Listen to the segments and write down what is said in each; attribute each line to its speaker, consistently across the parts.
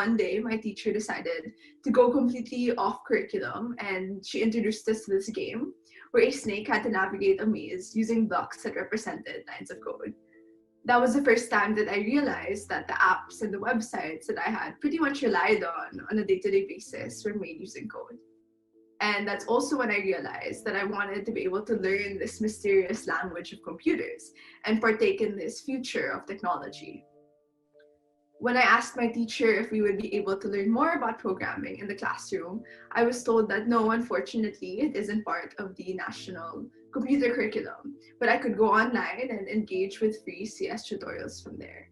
Speaker 1: one day, my teacher decided to go completely off curriculum, and she introduced us to this game where a snake had to navigate a maze using blocks that represented lines of code. That was the first time that I realized that the apps and the websites that I had pretty much relied on a day-to-day basis were made using code. And that's also when I realized that I wanted to be able to learn this mysterious language of computers and partake in this future of technology. When I asked my teacher if we would be able to learn more about programming in the classroom, I was told that no, unfortunately, it isn't part of the national computer curriculum, but I could go online and engage with free CS tutorials from there.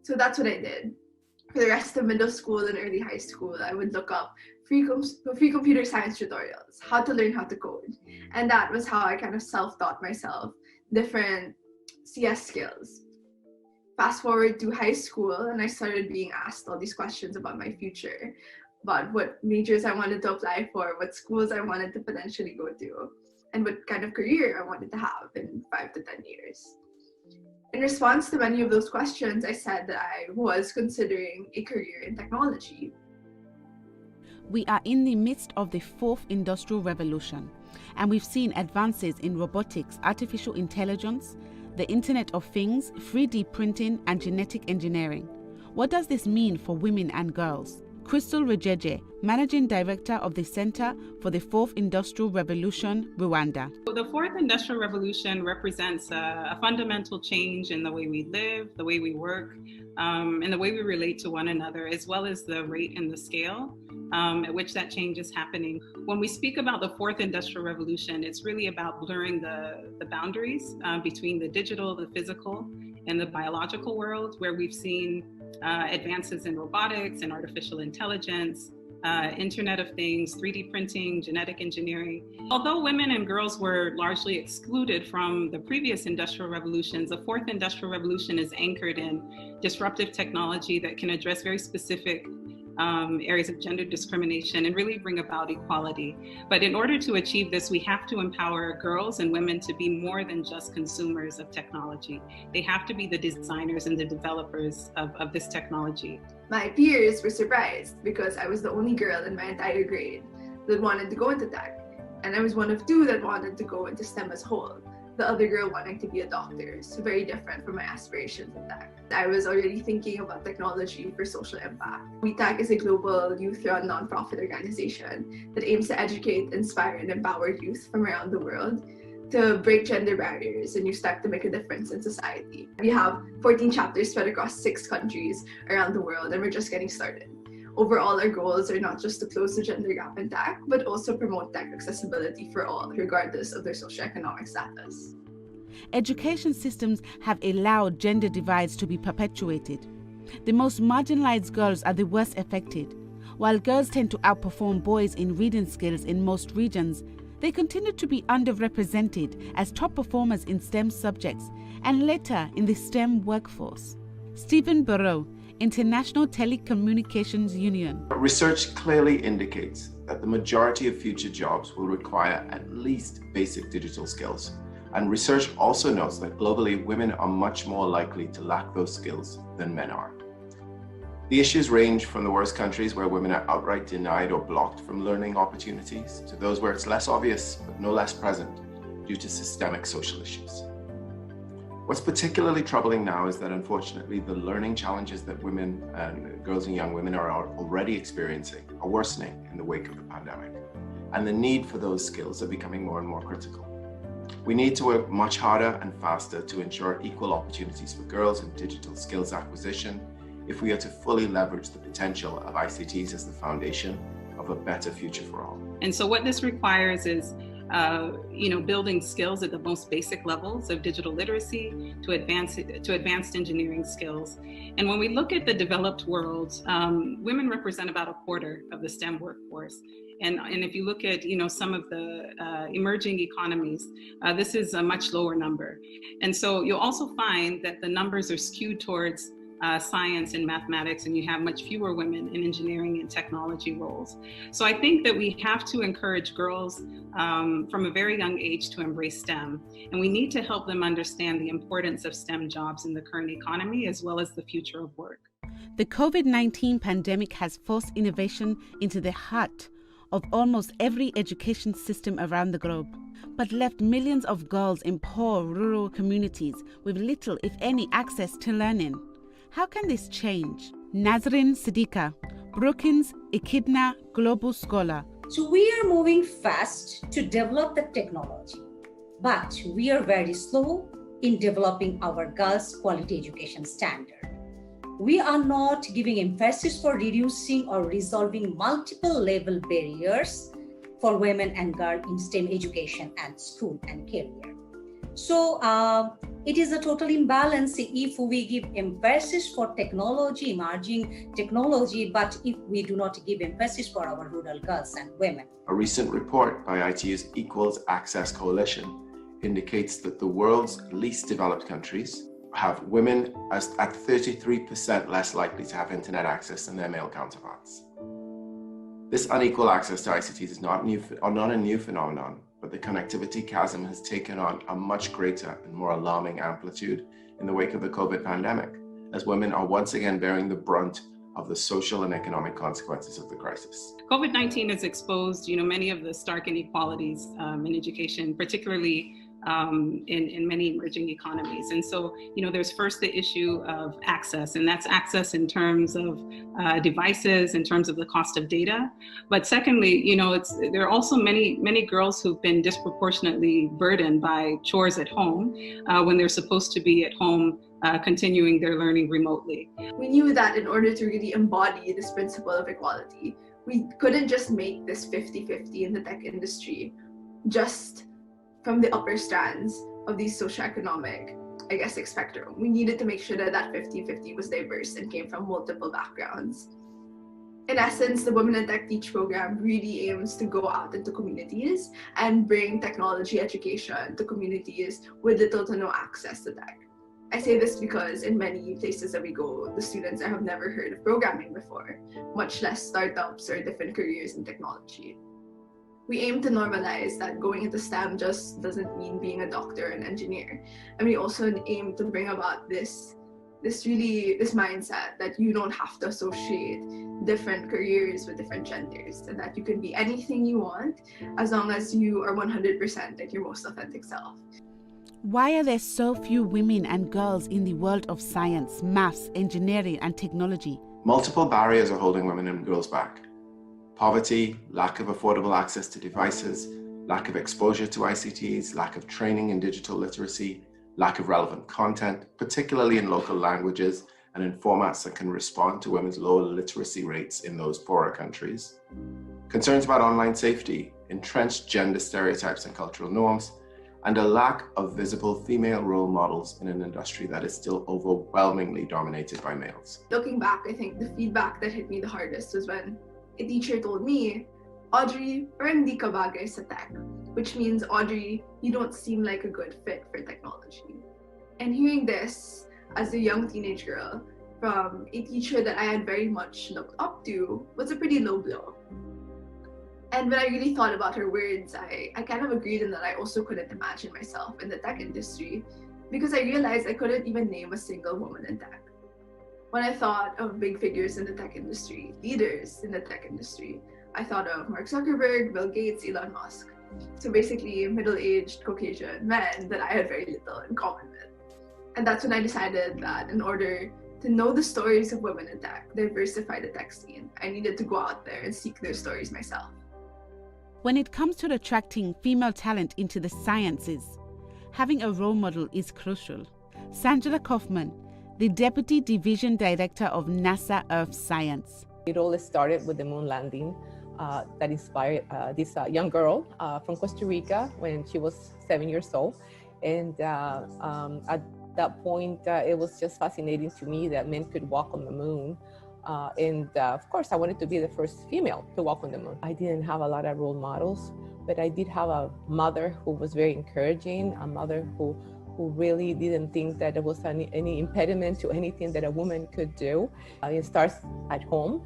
Speaker 1: So that's what I did. For the rest of middle school and early high school, I would look up free computer science tutorials, how to learn how to code. And that was how I kind of self-taught myself different CS skills. Fast forward to high school, and I started being asked all these questions about my future, about what majors I wanted to apply for, what schools I wanted to potentially go to, and what kind of career I wanted to have in 5 to 10 years. In response to many of those questions, I said that I was considering a career in technology.
Speaker 2: We are in the midst of the 4th industrial revolution, and we've seen advances in robotics, artificial intelligence, the Internet of Things, 3D printing, and genetic engineering. What does this mean for women and girls? Crystal Rejeje, Managing Director of the Center for the 4th Industrial Revolution, Rwanda.
Speaker 3: The 4th Industrial Revolution represents a fundamental change in the way we live, the way we work, and the way we relate to one another, as well as the rate and the scale at which that change is happening. When we speak about the 4th Industrial Revolution, it's really about blurring the boundaries between the digital, the physical, and the biological world, where we've seen advances in robotics and artificial intelligence, Internet of Things, 3D printing, genetic engineering. Although women and girls were largely excluded from the previous industrial revolutions, the 4th Industrial Revolution is anchored in disruptive technology that can address very specific areas of gender discrimination and really bring about equality. But in order to achieve this, we have to empower girls and women to be more than just consumers of technology. They have to be the designers and the developers of this technology.
Speaker 1: My peers were surprised because I was the only girl in my entire grade that wanted to go into tech. And I was one of 2 that wanted to go into STEM as a whole. The other girl wanting to be a doctor, so very different from my aspirations in tech. I was already thinking about technology for social impact. WeTech is a global youth-run nonprofit organization that aims to educate, inspire, and empower youth from around the world to break gender barriers and use tech to make a difference in society. We have 14 chapters spread across 6 countries around the world, and we're just getting started. Overall, our goals are not just to close the gender gap in tech, but also promote tech accessibility for all, regardless of their socioeconomic status.
Speaker 2: Education systems have allowed gender divides to be perpetuated. The most marginalized girls are the worst affected. While girls tend to outperform boys in reading skills in most regions, they continue to be underrepresented as top performers in STEM subjects and later in the STEM workforce. Stephen Burrow, International Telecommunications Union.
Speaker 4: Research clearly indicates that the majority of future jobs will require at least basic digital skills. And research also notes that globally, women are much more likely to lack those skills than men are. The issues range from the worst countries where women are outright denied or blocked from learning opportunities to those where it's less obvious but no less present due to systemic social issues. What's particularly troubling now is that unfortunately the learning challenges that women and girls and young women are already experiencing are worsening in the wake of the pandemic, and the need for those skills are becoming more and more critical. We need to work much harder and faster to ensure equal opportunities for girls in digital skills acquisition if we are to fully leverage the potential of ICTs as the foundation of a better future for all.
Speaker 3: And so what this requires is building skills at the most basic levels of digital literacy to advanced engineering skills. And when we look at the developed world, women represent about 1/4 of the STEM workforce. And if you look at some of the emerging economies, this is a much lower number. And so you'll also find that the numbers are skewed towards science and mathematics, and you have much fewer women in engineering and technology roles. So I think that we have to encourage girls from a very young age to embrace STEM, and we need to help them understand the importance of STEM jobs in the current economy as well as the future of work.
Speaker 2: The COVID-19 pandemic has forced innovation into the heart of almost every education system around the globe, but left millions of girls in poor rural communities with little, if any, access to learning. How can this change? Nazrin Siddiqa, Brookings Echidna Global Scholar.
Speaker 5: So we are moving fast to develop the technology, but we are very slow in developing our girls' quality education standard. We are not giving emphasis for reducing or resolving multiple level barriers for women and girls in STEM education and school and career. So it is a total imbalance if we give emphasis for technology, emerging technology, but if we do not give emphasis for our rural girls and women.
Speaker 4: A recent report by ITU's Equals Access Coalition indicates that the world's least developed countries have women at 33% less likely to have internet access than their male counterparts. This unequal access to ICTs is not a new phenomenon, but the connectivity chasm has taken on a much greater and more alarming amplitude in the wake of the COVID pandemic, as women are once again bearing the brunt of the social and economic consequences of the crisis.
Speaker 3: COVID-19 has exposed, many of the stark inequalities in education, particularly in many emerging economies. And so, there's first the issue of access, and that's access in terms of devices, in terms of the cost of data. But secondly, there are also many girls who've been disproportionately burdened by chores at home when they're supposed to be at home continuing their learning remotely.
Speaker 1: We knew that in order to really embody this principle of equality, we couldn't just make this 50-50 in the tech industry just from the upper strands of these socioeconomic, spectrum. We needed to make sure that 50-50 was diverse and came from multiple backgrounds. In essence, the Women in Tech Teach program really aims to go out into communities and bring technology education to communities with little to no access to tech. I say this because in many places that we go, the students have never heard of programming before, much less startups or different careers in technology. We aim to normalize that going into STEM just doesn't mean being a doctor or an engineer. And we also aim to bring about this mindset that you don't have to associate different careers with different genders, and that you can be anything you want as long as you are 100% like your most authentic self.
Speaker 2: Why are there so few women and girls in the world of science, maths, engineering, and technology?
Speaker 4: Multiple barriers are holding women and girls back. Poverty, lack of affordable access to devices, lack of exposure to ICTs, lack of training in digital literacy, lack of relevant content, particularly in local languages and in formats that can respond to women's lower literacy rates in those poorer countries. Concerns about online safety, entrenched gender stereotypes and cultural norms, and a lack of visible female role models in an industry that is still overwhelmingly dominated by males.
Speaker 1: Looking back, I think the feedback that hit me the hardest was when a teacher told me, "Audrey, parang di ka bagay sa tech," which means, "Audrey, you don't seem like a good fit for technology." And hearing this as a young teenage girl from a teacher that I had very much looked up to was a pretty low blow. And when I really thought about her words, I kind of agreed in that I also couldn't imagine myself in the tech industry, because I realized I couldn't even name a single woman in tech. When I thought of big figures in the tech industry, leaders in the tech industry, I thought of Mark Zuckerberg, Bill Gates, Elon Musk. So basically middle-aged Caucasian men that I had very little in common with. And that's when I decided that in order to know the stories of women in tech, diversify the tech scene, I needed to go out there and seek their stories myself.
Speaker 2: When it comes to attracting female talent into the sciences, having a role model is crucial. Sanjala Kaufman, the Deputy Division Director of NASA Earth Science.
Speaker 6: It all started with the moon landing that inspired this young girl from Costa Rica when she was 7 years old. And at that point, it was just fascinating to me that men could walk on the moon. Of course, I wanted to be the first female to walk on the moon. I didn't have a lot of role models, but I did have a mother who was very encouraging, a mother who really didn't think that there was any impediment to anything that a woman could do. It starts at home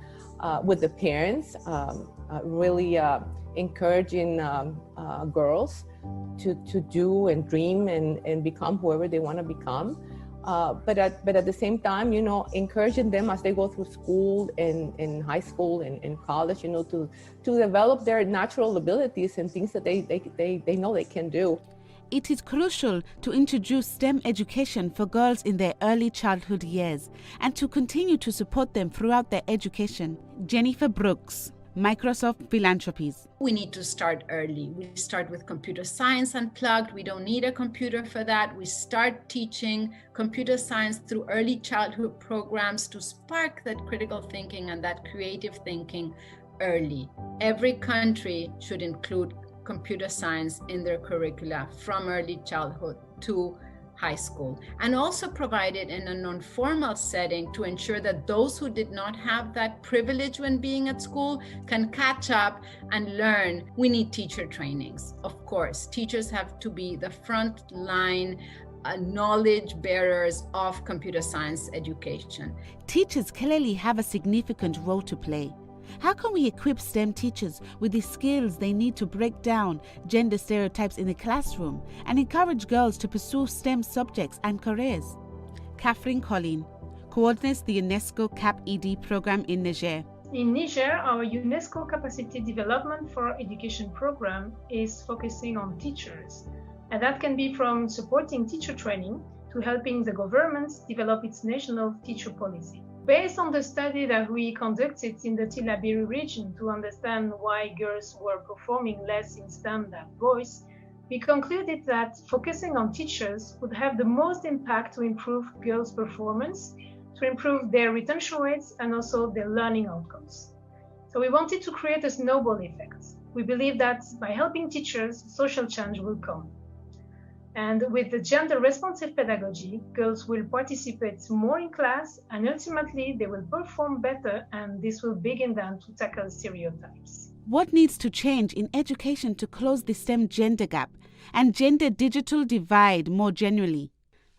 Speaker 6: with the parents, really encouraging girls to do and dream and become whoever they want to become. But at the same time, encouraging them as they go through school and in high school and in college, to develop their natural abilities and things that they know they can do.
Speaker 2: It is crucial to introduce STEM education for girls in their early childhood years and to continue to support them throughout their education. Jennifer Brooks, Microsoft Philanthropies.
Speaker 7: We need to start early. We start with computer science unplugged. We don't need a computer for that. We start teaching computer science through early childhood programs to spark that critical thinking and that creative thinking early. Every country should include computer science in their curricula from early childhood to high school, and also provide it in a non-formal setting to ensure that those who did not have that privilege when being at school can catch up and learn. We need teacher trainings. Of course, teachers have to be the front line knowledge bearers of computer science education.
Speaker 2: Teachers clearly have a significant role to play. How can we equip STEM teachers with the skills they need to break down gender stereotypes in the classroom and encourage girls to pursue STEM subjects and careers? Catherine Collin coordinates the UNESCO CAP-ED program in Niger.
Speaker 8: In Niger, our UNESCO Capacity Development for Education program is focusing on teachers, and that can be from supporting teacher training to helping the government develop its national teacher policy. Based on the study that we conducted in the Tillabéri region to understand why girls were performing less in STEM than boys, we concluded that focusing on teachers would have the most impact to improve girls' performance, to improve their retention rates, and also their learning outcomes. So we wanted to create a snowball effect. We believe that by helping teachers, social change will come. And with the gender-responsive pedagogy, girls will participate more in class, and ultimately they will perform better, and this will begin then to tackle stereotypes.
Speaker 2: What needs to change in education to close the STEM gender gap and gender digital divide more generally?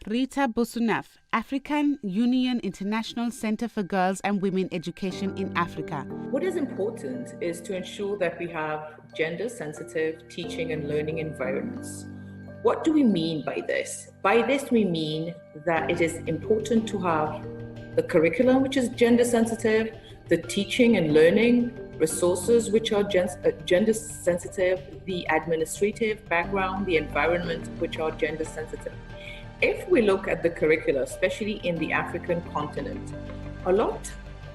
Speaker 2: Rita Bosunaf, African Union International Center for Girls and Women Education in Africa.
Speaker 9: What is important is to ensure that we have gender-sensitive teaching and learning environments. What do we mean by this? By this, we mean that it is important to have the curriculum, which is gender sensitive, the teaching and learning resources, which are gender sensitive, the administrative background, the environment, which are gender sensitive. If we look at the curricula, especially in the African continent, a lot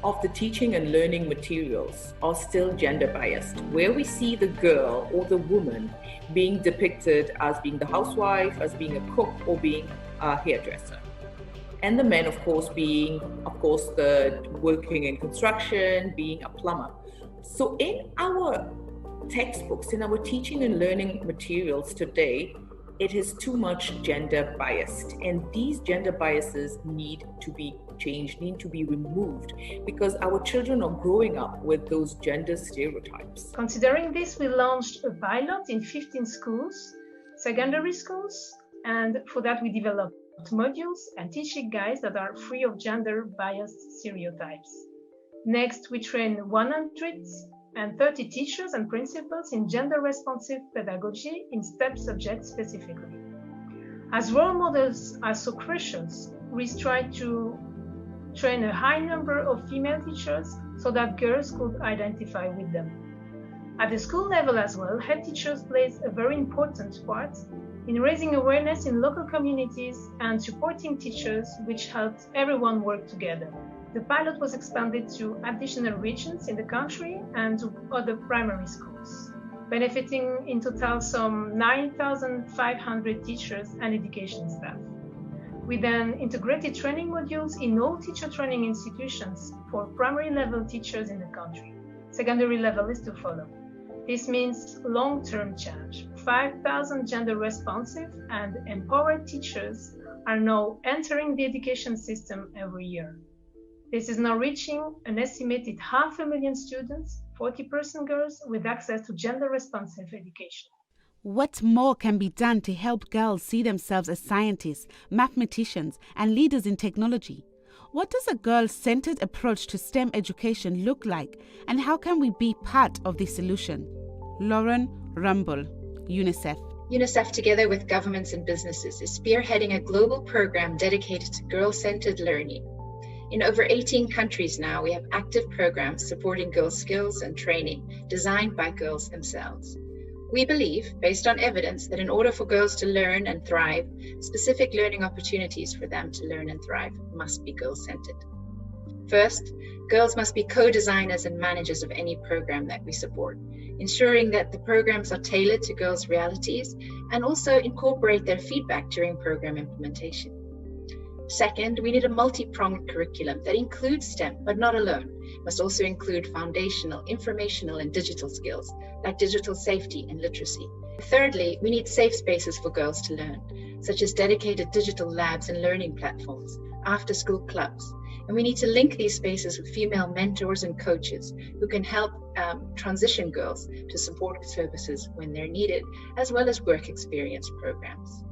Speaker 9: of the teaching and learning materials are still gender biased, where we see the girl or the woman being depicted as being the housewife, as being a cook, or being a hairdresser. And the men, of course, being, the working in construction, being a plumber. So in our textbooks, in our teaching and learning materials today, it is too much gender biased. And these gender biases need to be changed, need to be removed, because our children are growing up with those gender stereotypes.
Speaker 8: Considering this, we launched a pilot in 15 schools, secondary schools, and for that we developed modules and teaching guides that are free of gender-biased stereotypes. Next, we train 130 teachers and principals in gender-responsive pedagogy in STEP subjects specifically. As role models are so crucial, we tried to train a high number of female teachers so that girls could identify with them. At the school level as well, head teachers plays a very important part in raising awareness in local communities and supporting teachers, which helped everyone work together. The pilot was expanded to additional regions in the country and to other primary schools, benefiting in total some 9,500 teachers and education staff. We then integrated training modules in all teacher training institutions for primary level teachers in the country. Secondary level is to follow. This means long-term change. 5,000 gender-responsive and empowered teachers are now entering the education system every year. This is now reaching an estimated 500,000 students, 40% girls, with access to gender-responsive education.
Speaker 2: What more can be done to help girls see themselves as scientists, mathematicians, and leaders in technology? What does a girl-centered approach to STEM education look like, and how can we be part of the solution? Lauren Rumble, UNICEF.
Speaker 10: UNICEF, together with governments and businesses, is spearheading a global program dedicated to girl-centered learning. In over 18 countries now, we have active programs supporting girls' skills and training designed by girls themselves. We believe, based on evidence, that in order for girls to learn and thrive, specific learning opportunities for them to learn and thrive must be girl-centered. First, girls must be co-designers and managers of any program that we support, ensuring that the programs are tailored to girls' realities and also incorporate their feedback during program implementation. Second, we need a multi-pronged curriculum that includes STEM, but not alone. It must also include foundational, informational, and digital skills, like digital safety and literacy. Thirdly, we need safe spaces for girls to learn, such as dedicated digital labs and learning platforms, after-school clubs. And we need to link these spaces with female mentors and coaches who can help transition girls to support services when they're needed, as well as work experience programs.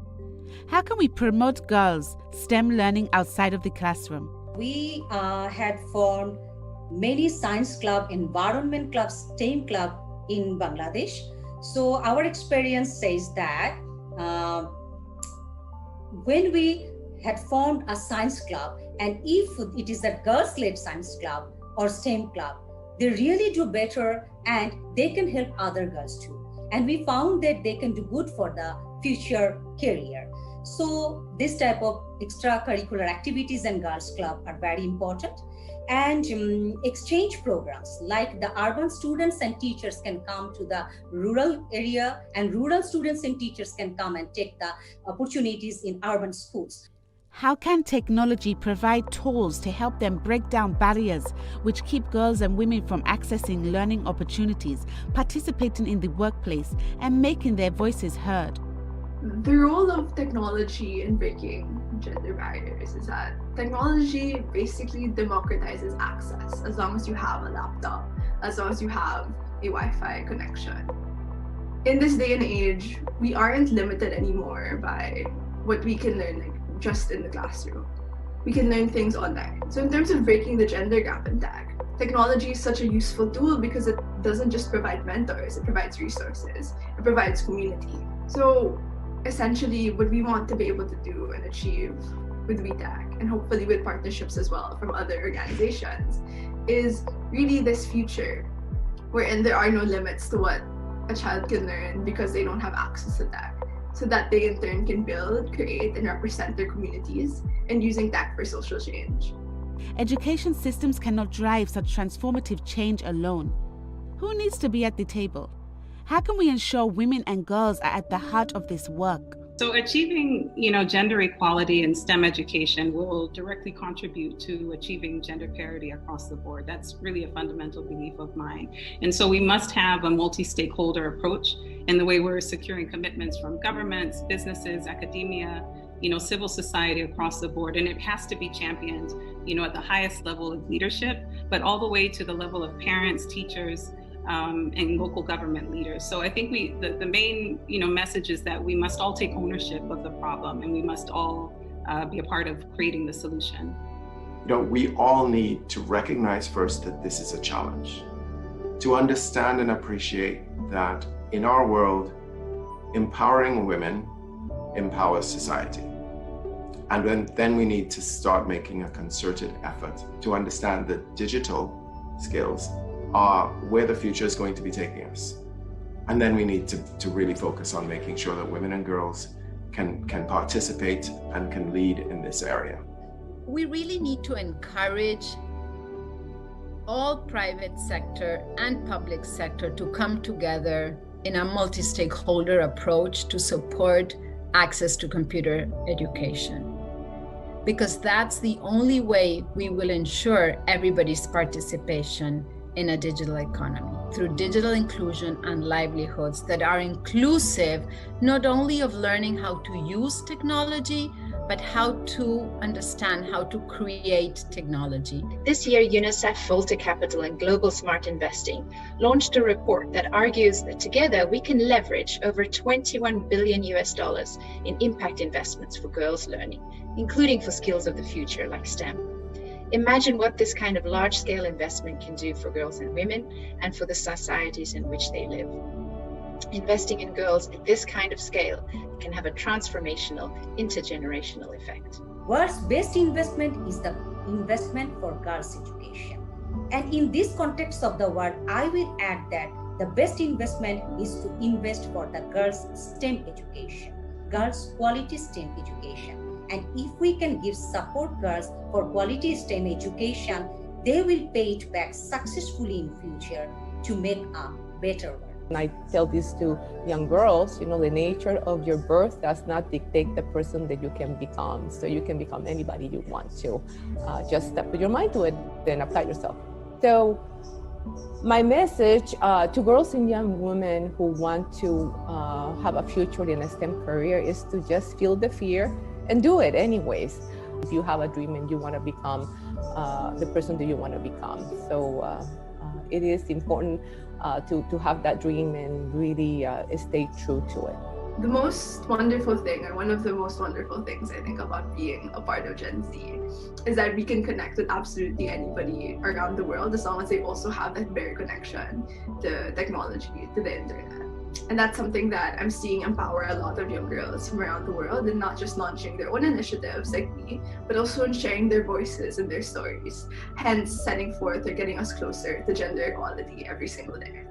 Speaker 2: How can we promote girls' STEM learning outside of the classroom?
Speaker 5: We had formed many science club, environment clubs, STEM club in Bangladesh. So our experience says that when we had formed a science club, and if it is a girls-led science club or STEM club, they really do better and they can help other girls too. And we found that they can do good for the future career. So this type of extracurricular activities and girls club are very important. And exchange programs like the urban students and teachers can come to the rural area, and rural students and teachers can come and take the opportunities in urban schools.
Speaker 2: How can technology provide tools to help them break down barriers which keep girls and women from accessing learning opportunities, participating in the workplace, and making their voices heard?
Speaker 1: The role of technology in breaking gender barriers is that technology basically democratizes access as long as you have a laptop, as long as you have a Wi-Fi connection. In this day and age, we aren't limited anymore by what we can learn just in the classroom. We can learn things online. So in terms of breaking the gender gap in tech, technology is such a useful tool because it doesn't just provide mentors, it provides resources, it provides community. So essentially what we want to be able to do and achieve with WeTech, and hopefully with partnerships as well from other organizations, is really this future wherein there are no limits to what a child can learn because they don't have access to tech, so that they in turn can build, create, and represent their communities and using tech for social change.
Speaker 2: Education systems cannot drive such transformative change alone. Who needs to be at the table? How can we ensure women and girls are at the heart of this work?
Speaker 3: So achieving, gender equality in STEM education will directly contribute to achieving gender parity across the board. That's really a fundamental belief of mine. And so we must have a multi-stakeholder approach in the way we're securing commitments from governments, businesses, academia, civil society across the board. And it has to be championed, at the highest level of leadership, but all the way to the level of parents, teachers, and local government leaders. So I think the main message is that we must all take ownership of the problem, and we must all be a part of creating the solution.
Speaker 4: We all need to recognize first that this is a challenge, to understand and appreciate that in our world, empowering women empowers society. And then we need to start making a concerted effort to understand that digital skills are where the future is going to be taking us. And then we need to really focus on making sure that women and girls can participate and can lead in this area.
Speaker 7: We really need to encourage all private sector and public sector to come together in a multi-stakeholder approach to support access to computer education. Because that's the only way we will ensure everybody's participation in a digital economy, through digital inclusion and livelihoods that are inclusive, not only of learning how to use technology, but how to understand how to create technology.
Speaker 10: This year, UNICEF, Volta Capital, and Global Smart Investing launched a report that argues that together we can leverage over $21 billion in impact investments for girls' learning, including for skills of the future like STEM. Imagine what this kind of large-scale investment can do for girls and women and for the societies in which they live. Investing in girls at this kind of scale can have a transformational, intergenerational effect.
Speaker 5: World's best investment is the investment for girls' education. And in this context of the world, I will add that the best investment is to invest for the girls' STEM education, girls' quality STEM education. And if we can give support girls for quality STEM education, they will pay it back successfully in future to make a better world.
Speaker 6: And I tell this to young girls, the nature of your birth does not dictate the person that you can become. So you can become anybody you want to. Just put your mind to it, then apply yourself. So my message to girls and young women who want to have a future in a STEM career is to just feel the fear and do it anyways. If you have a dream and you want to become the person that you want to become. So it is important to have that dream and really stay true to it.
Speaker 1: The most wonderful thing, or one of the most wonderful things I think about being a part of Gen Z, is that we can connect with absolutely anybody around the world as long as they also have that very connection to technology, to the internet. And that's something that I'm seeing empower a lot of young girls from around the world, and not just launching their own initiatives like me, but also in sharing their voices and their stories, hence setting forth or getting us closer to gender equality every single day.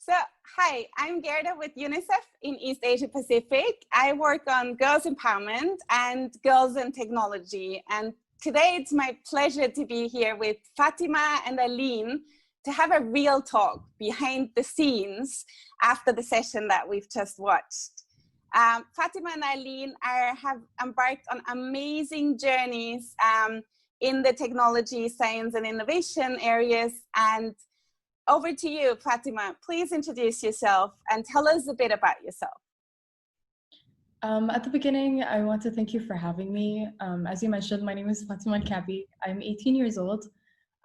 Speaker 11: So, hi, I'm Gerda with UNICEF in East Asia Pacific. I work on girls empowerment and girls in technology. And today it's my pleasure to be here with Fatima and Aline to have a real talk behind the scenes after the session that we've just watched. Fatima and Aline have embarked on amazing journeys in the technology, science, and innovation areas. And over to you, Fatima. Please introduce yourself and tell us a bit about yourself.
Speaker 12: At the beginning, I want to thank you for having me. As you mentioned, my name is Fatima Kabi. I'm 18 years old.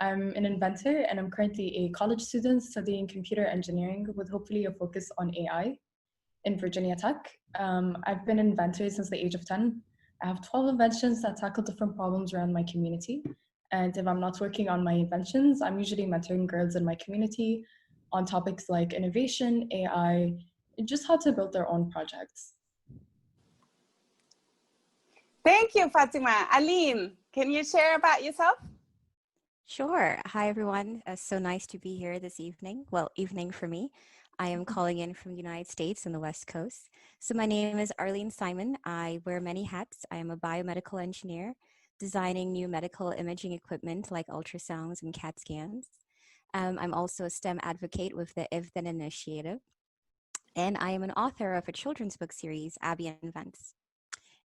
Speaker 12: I'm an inventor, and I'm currently a college student studying computer engineering with hopefully a focus on AI in Virginia Tech. I've been an inventor since the age of 10. I have 12 inventions that tackle different problems around my community. And if I'm not working on my inventions, I'm usually mentoring girls in my community on topics like innovation, AI, and just how to build their own projects.
Speaker 11: Thank you, Fatima. Aline, can you share about yourself?
Speaker 13: Sure. Hi, everyone. So nice to be here this evening. Well, evening for me. I am calling in from the United States on the West Coast. So my name is Arlene Simon. I wear many hats. I am a biomedical engineer, designing new medical imaging equipment like ultrasounds and CAT scans. I'm also a STEM advocate with the If Then Initiative. And I am an author of a children's book series, Abby Invents.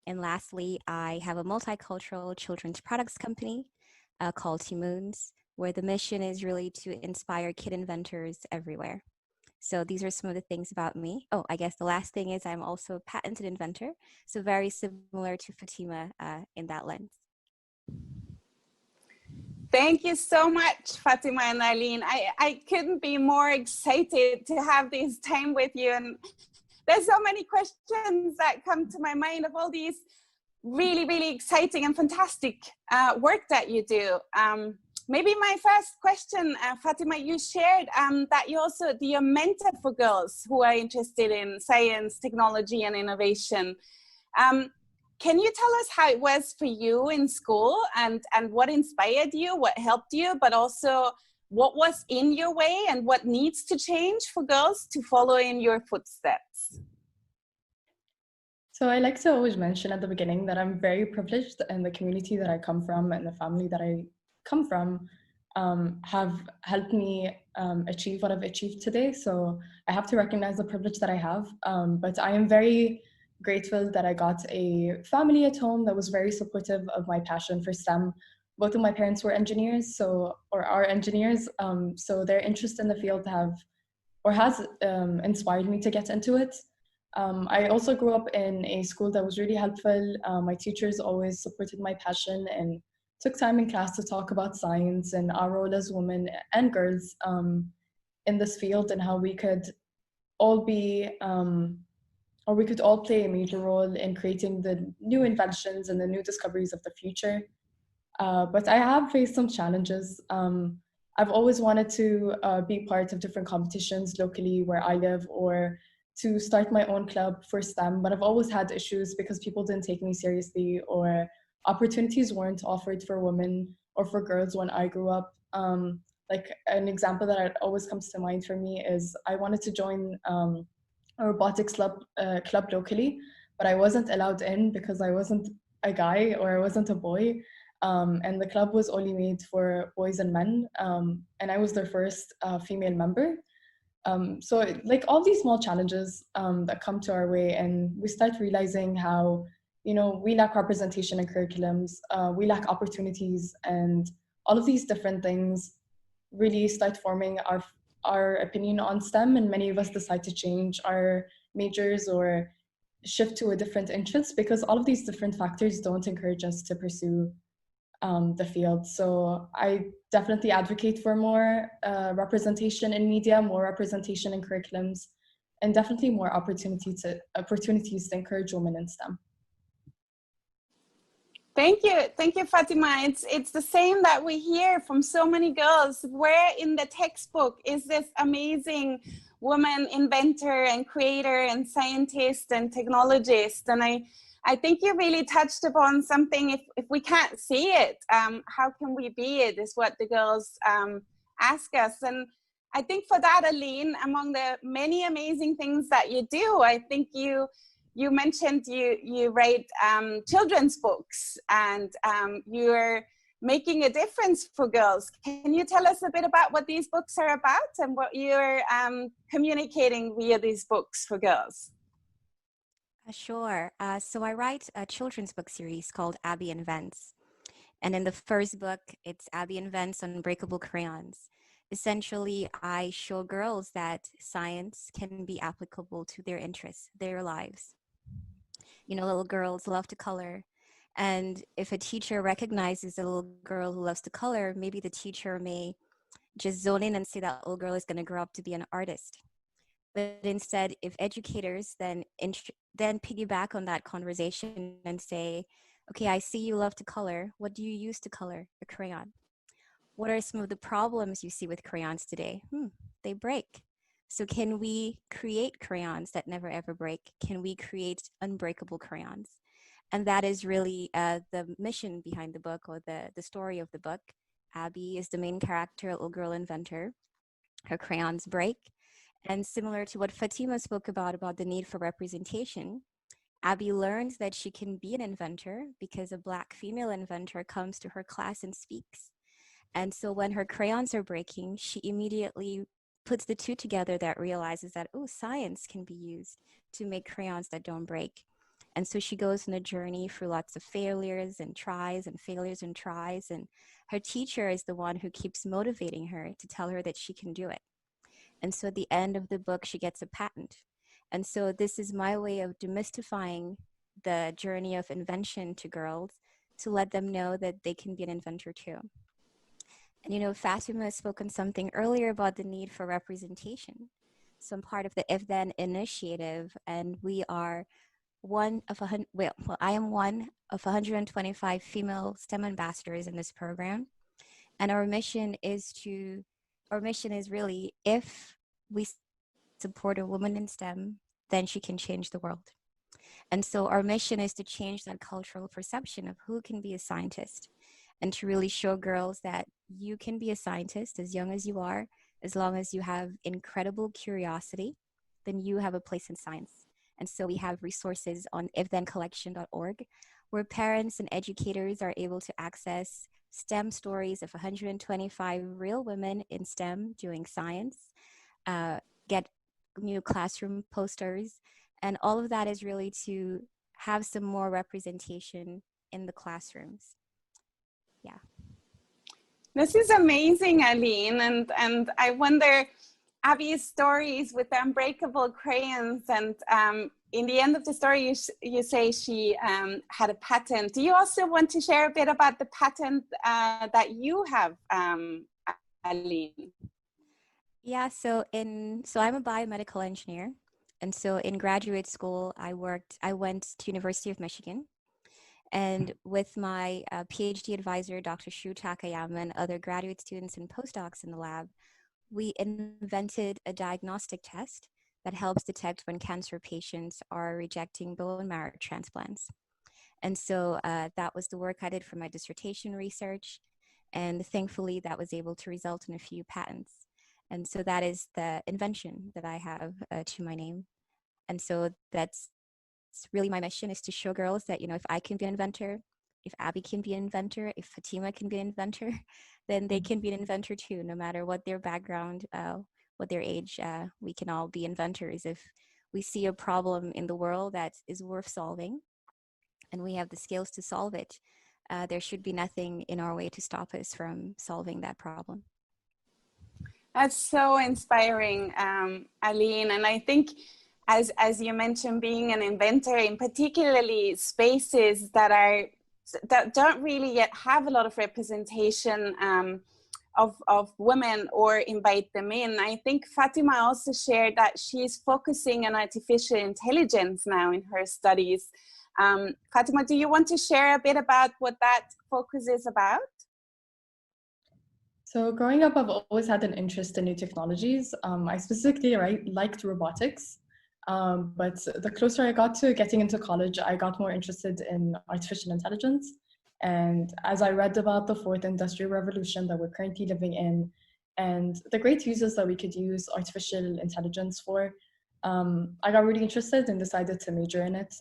Speaker 13: And lastly, I have a multicultural children's products company called Timoons, where the mission is really to inspire kid inventors everywhere. So these are some of the things about me. Oh, I guess the last thing is I'm also a patented inventor, so very similar to Fatima in that lens.
Speaker 11: Thank you so much, Fatima and Aline. I couldn't be more excited to have this time with you. And there's so many questions that come to my mind of all these really, really exciting and fantastic work that you do. Maybe my first question, Fatima, you shared that you're a mentor for girls who are interested in science, technology, and innovation. Can you tell us how it was for you in school and what inspired you, what helped you, but also what was in your way and what needs to change for girls to follow in your footsteps?
Speaker 12: So I like to always mention at the beginning that I'm very privileged, and the community that I come from and the family that I come from have helped me achieve what I've achieved today. So I have to recognize the privilege that I have. But I am very grateful that I got a family at home that was very supportive of my passion for STEM. Both of my parents were engineers, or are engineers. So their interest in the field has inspired me to get into it. I also grew up in a school that was really helpful. My teachers always supported my passion and took time in class to talk about science and our role as women and girls in this field, and how we could all be, or we could all play a major role in creating the new inventions and the new discoveries of the future. But I have faced some challenges. I've always wanted to be part of different competitions locally where I live, or to start my own club for STEM, but I've always had issues because people didn't take me seriously, or opportunities weren't offered for women or for girls when I grew up. Like an example that always comes to mind for me is I wanted to join a robotics club locally, but I wasn't allowed in because I wasn't a guy or I wasn't a boy. And the club was only made for boys and men, and I was their first female member. So like all these small challenges that come to our way, and we start realizing how, we lack representation in curriculums, we lack opportunities, and all of these different things really start forming our opinion on STEM, and many of us decide to change our majors or shift to a different interest because all of these different factors don't encourage us to pursue the field. So I definitely advocate for more representation in media, more representation in curriculums, and definitely more opportunities to encourage women in STEM.
Speaker 11: Thank you, Fatima. It's the same that we hear from so many girls. Where in the textbook is this amazing woman inventor and creator and scientist and technologist? And I think you really touched upon something. If we can't see it, how can we be it, is what the girls ask us. And I think for that, Aline, among the many amazing things that you do, I think you mentioned you write children's books, and you're making a difference for girls. Can you tell us a bit about what these books are about and what you're communicating via these books for girls?
Speaker 13: Sure. So I write a children's book series called Abby Invents. And in the first book, it's Abby Invents Unbreakable Crayons. Essentially, I show girls that science can be applicable to their interests, their lives. Little girls love to color. And if a teacher recognizes a little girl who loves to color, maybe the teacher may just zone in and say that little girl is going to grow up to be an artist. But instead, if educators then piggyback on that conversation and say, okay, I see you love to color. What do you use to color? A crayon. What are some of the problems you see with crayons today? They break. So can we create crayons that never ever break? Can we create unbreakable crayons? And that is really the mission behind the book, or the story of the book. Abby is the main character, a little girl inventor. Her crayons break. And similar to what Fatima spoke about the need for representation, Abby learns that she can be an inventor because a Black female inventor comes to her class and speaks. And so when her crayons are breaking, she immediately puts the two together, that realizes that, science can be used to make crayons that don't break. And so she goes on a journey through lots of failures and tries and failures and tries. And her teacher is the one who keeps motivating her to tell her that she can do it. And so at the end of the book, she gets a patent. And so this is my way of demystifying the journey of invention to girls, to let them know that they can be an inventor too. And Fatima spoke on something earlier about the need for representation. So I'm part of the If Then initiative, and we are I am one of 125 female STEM ambassadors in this program. And our mission is really, if we support a woman in STEM, then she can change the world. And so our mission is to change that cultural perception of who can be a scientist, and to really show girls that you can be a scientist as young as you are, as long as you have incredible curiosity, then you have a place in science. And so we have resources on ifthencollection.org, where parents and educators are able to access STEM stories of 125 real women in STEM doing science, get new classroom posters, and all of that is really to have some more representation in the classrooms. Yeah.
Speaker 11: This is amazing, Aline, and I wonder, Abby's stories with the unbreakable crayons, and in the end of the story, you say she had a patent. Do you also want to share a bit about the patent that you have, Aline?
Speaker 13: Yeah, so I'm a biomedical engineer, and so in graduate school, I went to University of Michigan. And with my PhD advisor, Dr. Shu Takayama, and other graduate students and postdocs in the lab, we invented a diagnostic test that helps detect when cancer patients are rejecting bone marrow transplants. And so that was the work I did for my dissertation research. And thankfully, that was able to result in a few patents. And so that is the invention that I have to my name. And so that's really my mission, is to show girls that, if I can be an inventor, if Abby can be an inventor, if Fatima can be an inventor, then they can be an inventor too, no matter what their background, what their age. We can all be inventors if we see a problem in the world that is worth solving and we have the skills to solve it. There should be nothing in our way to stop us from solving that problem.
Speaker 11: That's so inspiring, Aline. And I think, as you mentioned, being an inventor, in particularly spaces that don't really yet have a lot of representation of women or invite them in. I think Fatima also shared that she's focusing on artificial intelligence now in her studies. Fatima, do you want to share a bit about what that focus is about?
Speaker 12: So growing up, I've always had an interest in new technologies. I specifically liked robotics, but the closer I got to getting into college, I got more interested in artificial intelligence. And as I read about the fourth industrial revolution that we're currently living in, and the great uses that we could use artificial intelligence for, I got really interested and decided to major in it.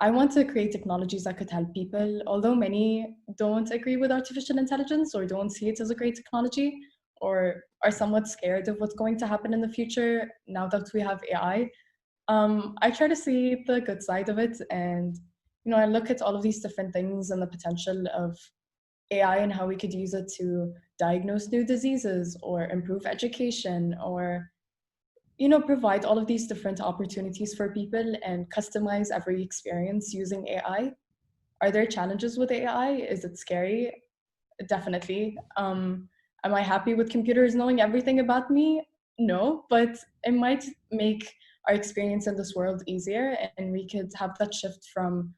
Speaker 12: I want to create technologies that could help people, although many don't agree with artificial intelligence or don't see it as a great technology, or are somewhat scared of what's going to happen in the future now that we have AI. I try to see the good side of it, and I look at all of these different things and the potential of AI and how we could use it to diagnose new diseases or improve education, or provide all of these different opportunities for people and customize every experience using AI. Are there challenges with AI? Is it scary? Definitely. Am I happy with computers knowing everything about me? No, but it might make our experience in this world easier, and we could have that shift from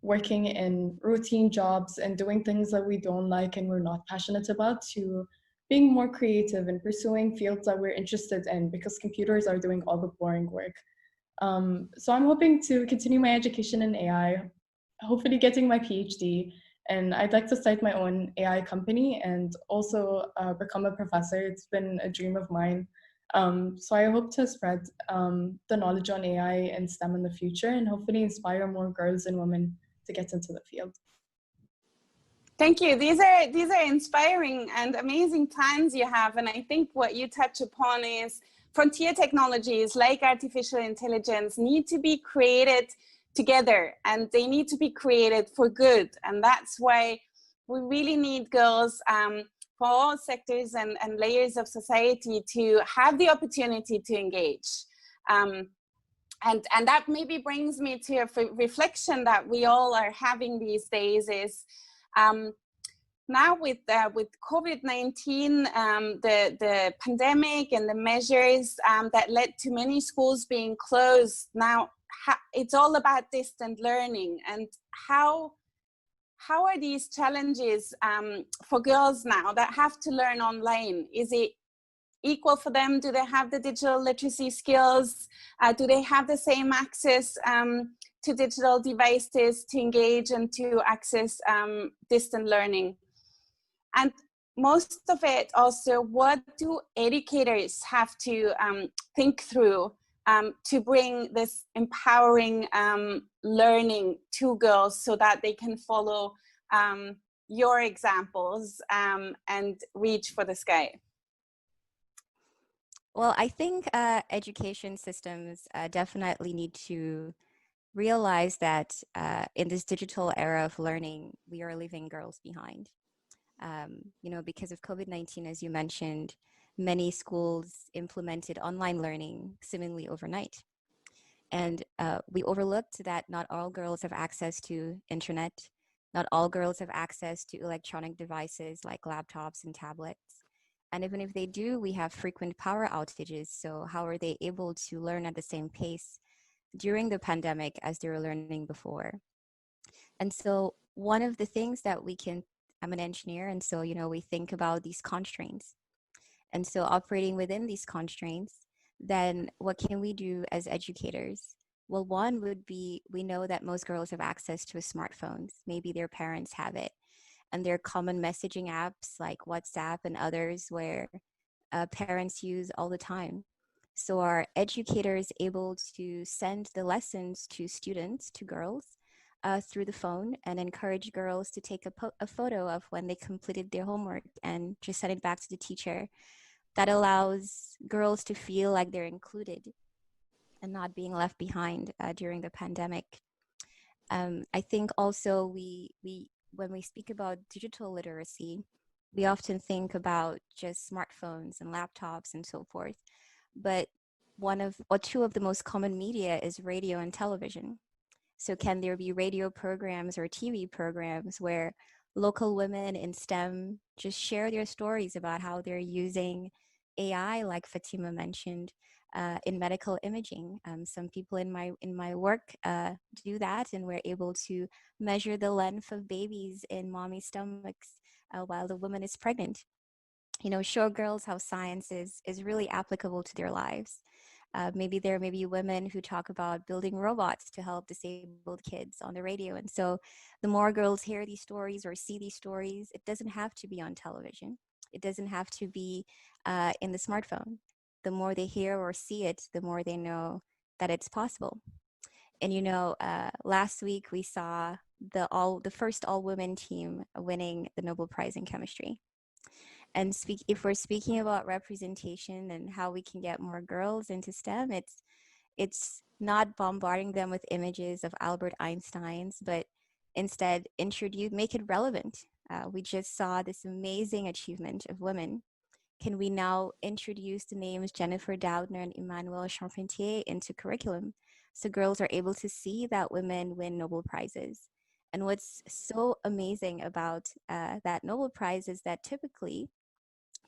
Speaker 12: working in routine jobs and doing things that we don't like and we're not passionate about to being more creative and pursuing fields that we're interested in, because computers are doing all the boring work. So I'm hoping to continue my education in AI, hopefully getting my PhD, and I'd like to start my own AI company and also become a professor. It's been a dream of mine. So I hope to spread the knowledge on AI and STEM in the future, and hopefully inspire more girls and women to get into the field.
Speaker 11: Thank you. These are inspiring and amazing plans you have. And I think what you touch upon is frontier technologies like artificial intelligence need to be created together, and they need to be created for good. And that's why we really need girls for all sectors and layers of society to have the opportunity to engage. And that maybe brings me to a reflection that we all are having these days is, now with COVID-19, the pandemic and the measures that led to many schools being closed, now it's all about distant learning. And how are these challenges for girls now that have to learn online? Is it equal for them? Do they have the digital literacy skills? Do they have the same access to digital devices to engage and to access distant learning? And most of it also, what do educators have to think through to bring this empowering learning to girls so that they can follow your examples and reach for the sky?
Speaker 13: Well, I think education systems definitely need to realize that in this digital era of learning, we are leaving girls behind. Because of COVID-19, as you mentioned, many schools implemented online learning seemingly overnight. And we overlooked that not all girls have access to internet. Not all girls have access to electronic devices like laptops and tablets. And even if they do, we have frequent power outages. So how are they able to learn at the same pace during the pandemic as they were learning before? And so one of the things that I'm an engineer, and so, we think about these constraints. And so operating within these constraints, then what can we do as educators? Well, one would be, we know that most girls have access to smartphones. Maybe their parents have it. And there are common messaging apps like WhatsApp and others where parents use all the time. So are educators able to send the lessons to students, to girls, through the phone and encourage girls to take a photo of when they completed their homework and just send it back to the teacher? That allows girls to feel like they're included and not being left behind during the pandemic. I think also when we speak about digital literacy, we often think about just smartphones and laptops and so forth. But two of the most common media is radio and television. So can there be radio programs or TV programs where local women in STEM just share their stories about how they're using AI, like Fatima mentioned, in medical imaging? Some people in my work do that, and we're able to measure the length of babies in mommy's stomachs while the woman is pregnant. Show girls how science is really applicable to their lives. Maybe there may be women who talk about building robots to help disabled kids on the radio. And so the more girls hear these stories or see these stories, it doesn't have to be on television. It doesn't have to be in the smartphone. The more they hear or see it, the more they know that it's possible. And last week we saw the first all-women team winning the Nobel Prize in Chemistry. And if we're speaking about representation and how we can get more girls into STEM, it's not bombarding them with images of Albert Einstein's, but instead make it relevant. We just saw this amazing achievement of women. Can we now introduce the names Jennifer Doudna and Emmanuelle Charpentier into curriculum so girls are able to see that women win Nobel Prizes? And what's so amazing about that Nobel Prize is that typically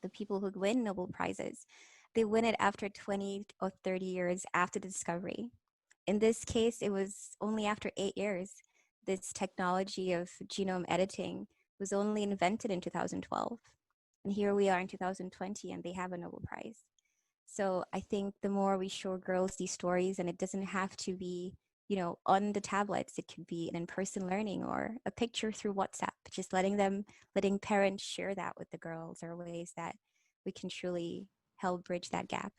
Speaker 13: the people who win Nobel Prizes, they win it after 20 or 30 years after the discovery. In this case, it was only after 8 years. This technology of genome editing was only invented in 2012. And here we are in 2020 and they have a Nobel Prize. So I think the more we show girls these stories, and it doesn't have to be, on the tablets, it could be an in-person learning or a picture through WhatsApp, just letting parents share that with the girls are ways that we can truly help bridge that gap.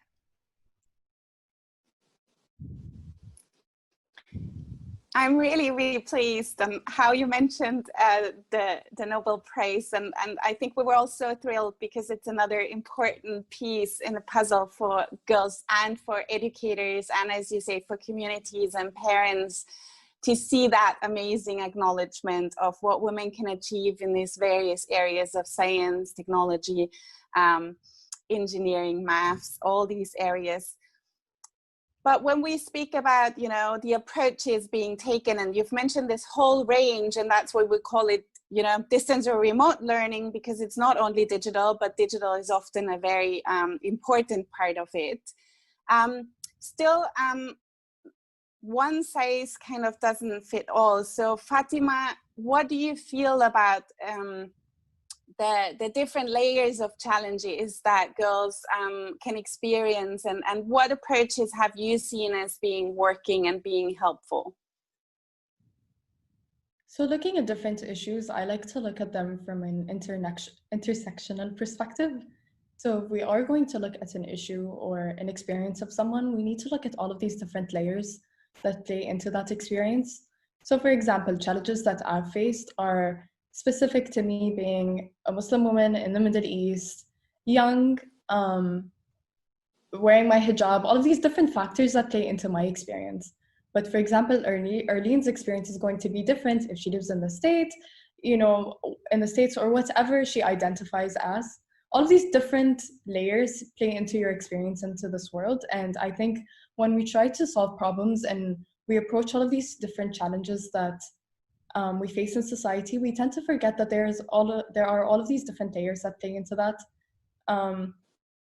Speaker 11: I'm really, really pleased how you mentioned the Nobel Prize. And I think we were all so thrilled because it's another important piece in the puzzle for girls and for educators. And as you say, for communities and parents to see that amazing acknowledgement of what women can achieve in these various areas of science, technology, engineering, maths, all these areas. But when we speak about, the approaches being taken, and you've mentioned this whole range, and that's why we call it, distance or remote learning, because it's not only digital, but digital is often a very important part of it. Still, one size kind of doesn't fit all. So Fatima, what do you feel about the different layers of challenges that girls can experience, and what approaches have you seen as being working and being helpful?
Speaker 12: So looking at different issues, I like to look at them from an intersectional perspective. So if we are going to look at an issue or an experience of someone, we need to look at all of these different layers that play into that experience. So for example, challenges that I've faced are specific to me being a Muslim woman in the Middle East, young, wearing my hijab, all of these different factors that play into my experience. But for example, Erlene's experience is going to be different if she lives in the States, in the States or whatever she identifies as. All of these different layers play into your experience into this world. And I think when we try to solve problems and we approach all of these different challenges that we face in society, we tend to forget that there are all of these different layers that play into that.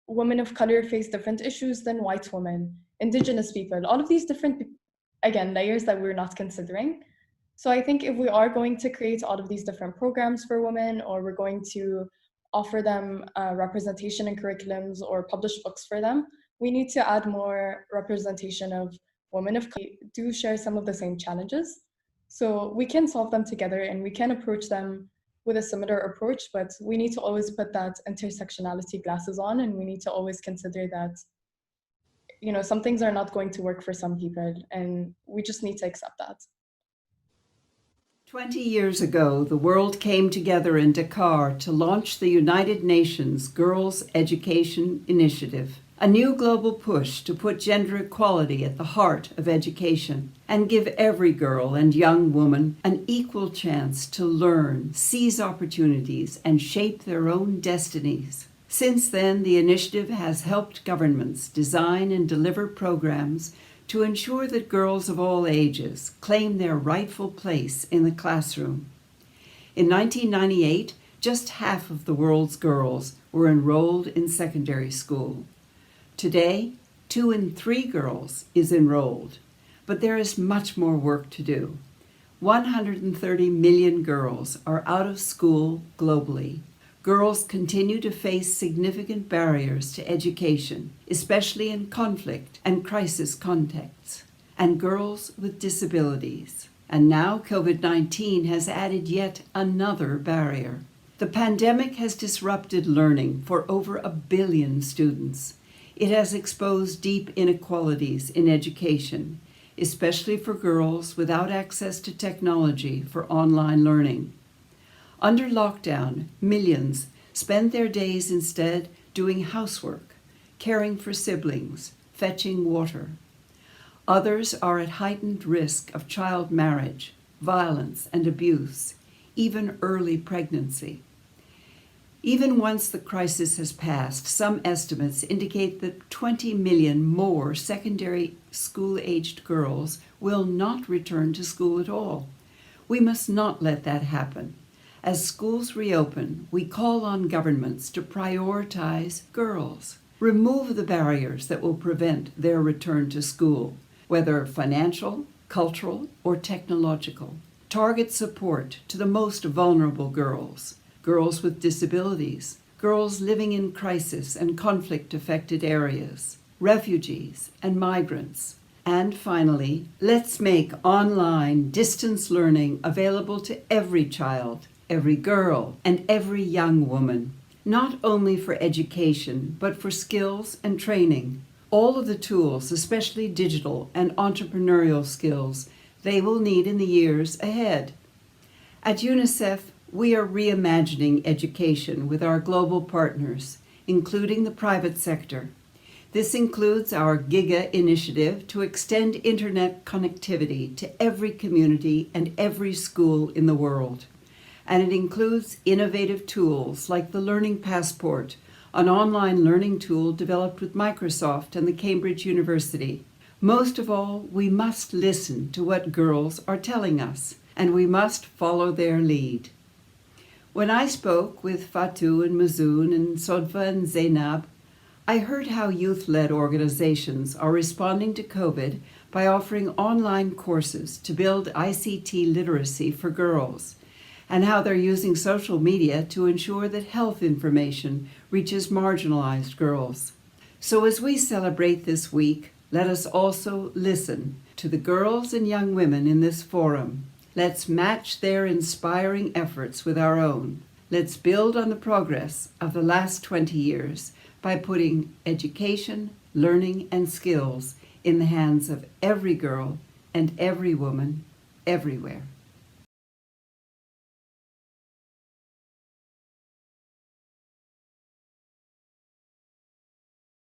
Speaker 12: Women of color face different issues than white women, indigenous people, all of these different, again, layers that we're not considering. So I think if we are going to create all of these different programs for women, or we're going to offer them representation in curriculums or publish books for them, we need to add more representation of women of color who do share some of the same challenges. So we can solve them together and we can approach them with a similar approach, but we need to always put that intersectionality glasses on, and we need to always consider that, some things are not going to work for some people, and we just need to accept that.
Speaker 14: 20 years ago, the world came together in Dakar to launch the United Nations Girls' Education Initiative, a new global push to put gender equality at the heart of education and give every girl and young woman an equal chance to learn, seize opportunities, and shape their own destinies. Since then, the initiative has helped governments design and deliver programs to ensure that girls of all ages claim their rightful place in the classroom. In 1998, just half of the world's girls were enrolled in secondary school. Today, 2 in 3 girls is enrolled, but there is much more work to do. 130 million girls are out of school globally. Girls continue to face significant barriers to education, especially in conflict and crisis contexts, and girls with disabilities. And now COVID-19 has added yet another barrier. The pandemic has disrupted learning for over 1 billion students. It has exposed deep inequalities in education, especially for girls without access to technology for online learning. Under lockdown, millions spend their days instead doing housework, caring for siblings, fetching water. Others are at heightened risk of child marriage, violence and abuse, even early pregnancy. Even once the crisis has passed, some estimates indicate that 20 million more secondary school-aged girls will not return to school at all. We must not let that happen. As schools reopen, we call on governments to prioritize girls, remove the barriers that will prevent their return to school, whether financial, cultural, or technological. Target support to the most vulnerable girls, girls with disabilities, girls living in crisis and conflict-affected areas, refugees and migrants. And finally, let's make online distance learning available to every child, every girl, and every young woman, not only for education, but for skills and training. All of the tools, especially digital and entrepreneurial skills, they will need in the years ahead. At UNICEF, we are reimagining education with our global partners, including the private sector. This includes our GIGA initiative to extend internet connectivity to every community and every school in the world. And it includes innovative tools like the Learning Passport, an online learning tool developed with Microsoft and the Cambridge University. Most of all, we must listen to what girls are telling us, and we must follow their lead. When I spoke with Fatou and Mazoun and Sodfa and Zainab, I heard how youth-led organizations are responding to COVID by offering online courses to build ICT literacy for girls, and how they're using social media to ensure that health information reaches marginalized girls. So as we celebrate this week, let us also listen to the girls and young women in this forum. Let's match their inspiring efforts with our own. Let's build on the progress of the last 20 years by putting education, learning, and skills in the hands of every girl and every woman everywhere.